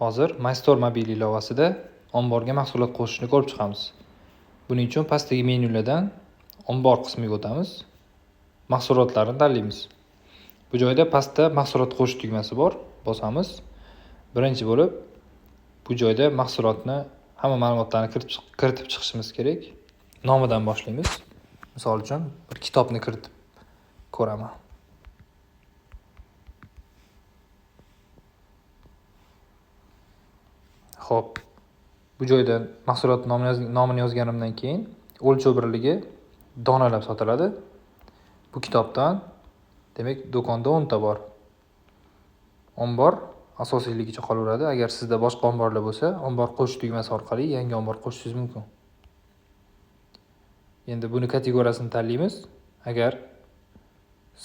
Hozir MyStore mobil ilovasida omborga mahsulot qo'shishni ko'rib chiqamiz. Buning uchun pastdagi menyulardan ombor qismiga o'tamiz. Mahsulotlarni tanlaymiz. Bu joyda pastda mahsulot qo'shish tugmasi bor, bosamiz. Birinchi bo'lib bu joyda mahsulotni hamma ma'lumotlarni kiritib chiqishimiz kerak. Nomidan boshlaymiz. Misol uchun bir kitobni kiritib ko'raman. Xo'p, bu joyda mahsulot nomini yozganimdan keyin o'lchov birligi donalab sotiladi. Bu kitobdan demak do'konda 10 ta bor. Ombor asosiyligicha qolaveradi. Agar sizda boshqa omborlar bo'lsa, ombor qo'shish tugmasi orqali yangi ombor qo'shishingiz mumkin. Endi buni kategoriyasini tanlaymiz. Agar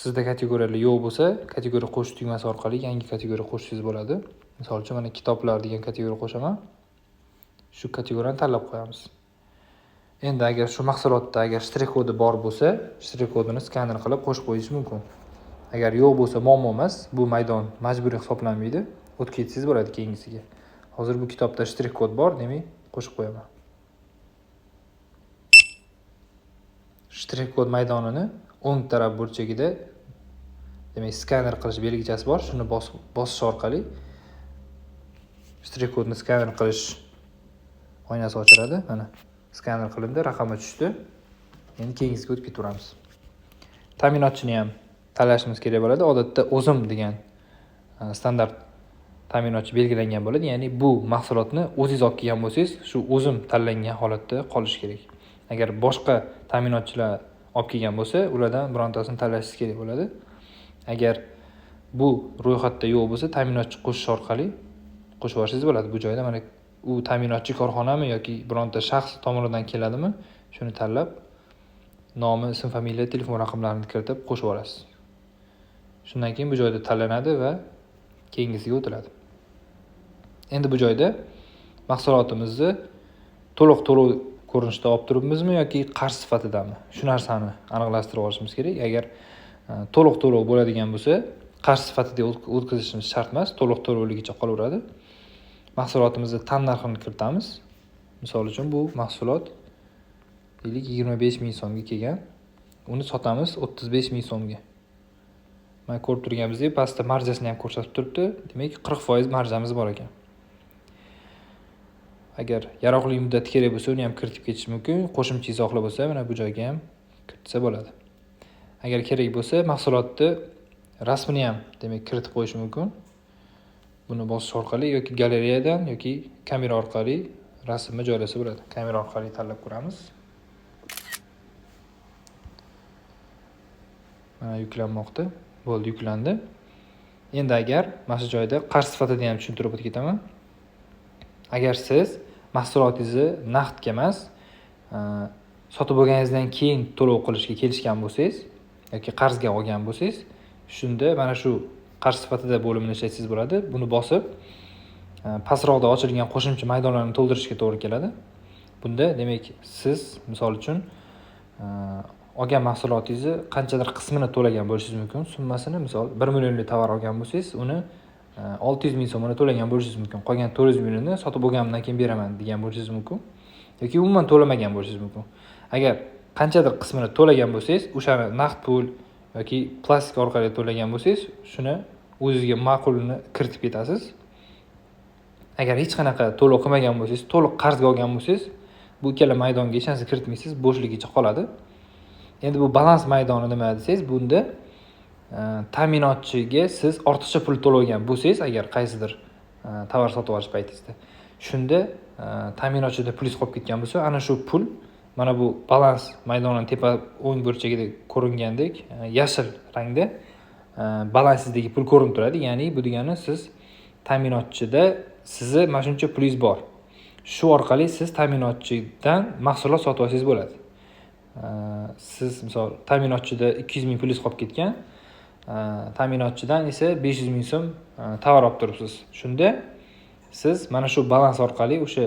sizda kategoriyalar yo'q bo'lsa, kategoriya qo'shish tugmasi orqali yangi kategoriya qo'shishingiz bo'ladi. Misol uchun mana kitoblar degan kategoriya qo'shaman. Shu kategoriyani tanlab qo'yamiz. Endi agar shu mahsulotda agar shtrix kodi bor bo'lsa, shtrix kodini skaner qilib qo'shib qo'yish mumkin. Agar yo'q bo'lsa muammo emas, bu maydon majburiy hisoblanmaydi. O'tib ketsangiz bo'ladi keyingisiga. Hozir bu kitobda shtrix kod bor, demak qo'shib qo'yaman. Shtrix kod maydonini o'ng taraf burchagida demak skaner qilish belgichasi bor. Shuni bosish orqali shtrix kodni skaner qilish oynasi ochiladi. Mana skaner qilindi, raqami tushdi. Endi keyingisiga o'tib ketaveramiz. Ta'minotchini ham tanlashimiz kerak bo'ladi. Odatda o'zim degan standart ta'minotchi belgilangan bo'ladi. Ya'ni bu mahsulotni o'zingiz olib kelgan bo'lsangiz, shu o'zim tanlangan holatda qolishi kerak. Agar boshqa ta'minotchilar olib kelgan bo'lsa, ulardan birontasini tanlashingiz kerak bo'ladi. Agar bu ro'yxatda yo'q bo'lsa, ta'minotchi qo'shish orqali qo'shib olishingiz bo'ladi. Bu joyda mana u ta'minotchi korxonami yoki bironta shaxs tomonidan keladimi, shuni tanlab nomi, ism, familiya, telefon raqamlarini kiritib qo'shib olasiz. Shundan keyin bu joyda tanlanadi va keyingisiga o'tiladi. Endi bu joyda mahsulotimizni to'liq to'lov ko'rinishda olib turibmizmi yoki qarz sifatidami? Shu narsani aniqlashtirib olishimiz kerak. Agar to'liq to'lov bo'ladigan bo'lsa, qarz sifatida o'tkazishimiz shart emas, to'liq to'lovligicha qolaveradi. Mahsulotimizni tan narxini kiritamiz. Misol uchun bu mahsulot 25 ming so'mga kelgan. Uni sotamiz 35 ming so'mga. Mana ko'rib turganingizdek, pastda marjasini ham ko'rsatib turibdi. Demak, 40% marjamiz bor ekan. Agar yaroqli muddat kerak bo'lsa, uni ham kiritib ketish mumkin. Qo'shimcha izohlar bo'lsa, mana bu joyga ham kiritsa bo'ladi. Agar kerak bo'lsa, mahsulotni rasmini ham demak kiritib qo'yish mumkin. Buni bosish orqali yoki galereyadan yoki kamera orqali rasmni joylasa bo'ladi. Kamera orqali tanlab ko'ramiz. Mana yuklanmoqda. Bo'ldi, yuklandi. Endi agar mana shu joyda qarz sifatida ham tushuntirib o'tib ketaman. Agar siz mahsulotingizni naqdga emas, sotib bo'lganingizdan keyin to'lov qilishga kelishgan bo'lsangiz yoki qarzga olgan bo'lsangiz, shunda mana shu qarz sifatida bo'limini ishlatsangiz bo'ladi. Buni bosib, pastroqda ochilgan qo'shimcha maydonlarni to'ldirishga to'g'ri keladi. Bunda demak siz misol uchun olgan mahsulotingizni qanchadir qismini to'lagan bo'lishingiz mumkin. Summasini misol 1 millionlik tovar olgan bo'lsangiz, uni 600 ming so'mini to'lagan bo'lishingiz mumkin. Qolgan 400 mingni sotib bo'lganimdan keyin beraman degan bo'lishingiz mumkin. Yoki umuman to'lamagan bo'lishingiz mumkin. Agar qanchadir qismini to'lagan bo'lsangiz, o'shani naqd pul yoki plastik orqali to'lagan bo'lsangiz, shuni o'zingizga ma'qulini kiritib ketasiz. Agar hech qanaqa to'lov qilmagan bo'lsangiz, to'liq qarzga olgan bo'lsangiz, bu ikkala maydonga hech narsa kiritmaysiz, bo'shligicha qoladi. Endi bu balans maydoni nima desangiz, bunda ta'minotchiga siz ortiqcha pul to'lagan bo'lsangiz, agar qaysidir tovar sotib olish paytingizda, shunda ta'minotchida pulingiz qolib ketgan bo'lsa, ana shu pul mana bu balans maydonining tepa o'ng burchagida ko'ringandek yashil rangda balansingizdagi pul ko'rinib turadi. Ya'ni bu degani siz ta'minotchida sizni mana shuncha pulingiz bor. Shu orqali siz ta'minotchidan mahsulot sotib olsangiz bo'ladi. Siz misol ta'minotchida 200 ming pulingiz qolib ketgan, ta'minotchidan esa 500 ming so'm tovar olib turibsiz. Shunda siz mana shu balans orqali o'sha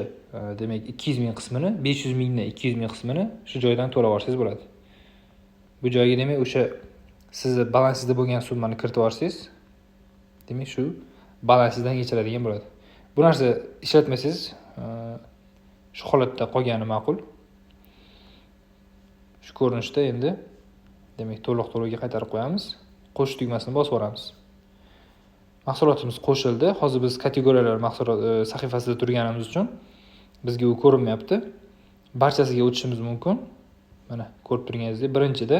demak 200 ming qismini, 500 mingni 200 ming qismini shu joydan to'lab olsangiz bo'ladi. Bu joyga demak o'sha sizni balansingizda bo'lgan summani kiritib olsangiz, demak shu balansingizdan kechiradigan bo'ladi. Bu narsa ishlatmasangiz shu holatda qolgani ma'qul. Shu ko'rinishda endi demak to'liq-to'liqga qaytarib qo'yamiz. Qo'shish tugmasini bosib yuboramiz. Mahsulotimiz qo'shildi. Hozir biz kategoriyalar mahsulot sahifasida turganimiz uchun bizga u ko'rinmayapti. Barchasiga o'tishimiz mumkin. Mana ko'rib turganingizdek, birinchida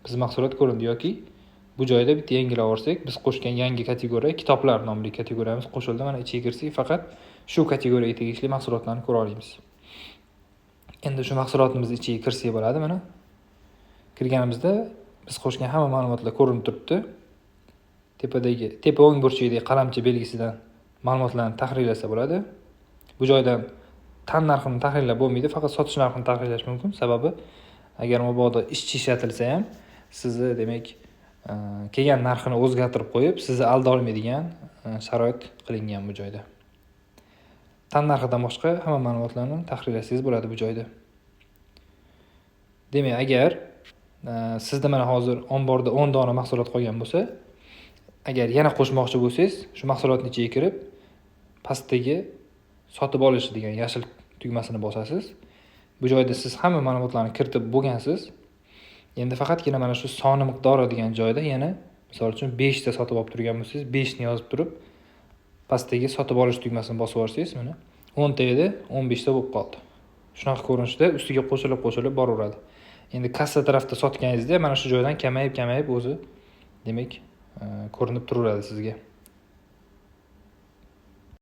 biz mahsulot ko'rindi yoki bu joyda bitta yangilab olsak, biz qo'shgan yangi kategoriya kitoblar nomli kategoriyamiz qo'shildi. Mana ichiga kirsak, faqat shu kategoriyaga tegishli mahsulotlarni ko'ra olamiz. Endi shu mahsulotimiz ichiga kirsak bo'ladi. Mana kirganimizda biz qo'shgan hamma ma'lumotlar ko'rinib turibdi. Tepa o'ng burchagidagi qalamcha belgisidan ma'lumotlarni tahrirlasa bo'ladi. Bu joydan tan narxini tahrirlab bo'lmaydi, faqat sotish narxini tahrirlash mumkin. Sababi agar mabodo ishchi ishlatilsa ham sizni demak kelgan narxini o'zgartirib qo'yib, sizni alda olmaydigan sharoit qilingan bu joyda. Tan narxidan boshqa hamma ma'lumotlarni tahrirlasangiz bo'ladi bu joyda. Demak, agar sizda mana hozir omborda 10 dona mahsulot qolgan bo'lsa, agar yana qo'shmoqchi bo'lsangiz, shu mahsulotning ichiga kirib, pastdagi sotib olish degan yashil tugmasini bosasiz. Bu joyda siz hamma ma'lumotlarni kiritib bo'lgansiz. Endi faqatgina mana shu soni miqdori degan joyda yana misol uchun 5 ta sotib olib turgan bo'lsangiz, 5 ni yozib turib, pastdagi sotib olish tugmasini bosib yuborsangiz, mana 10 ta edi, 15 ta bo'lib qoldi. Shunaqa ko'rinishda ustiga qo'shilib boraveradi. Endi kassa tarafda sotganingizda mana shu joydan kamayib o'zi demak ko'rinib turaveradi sizga.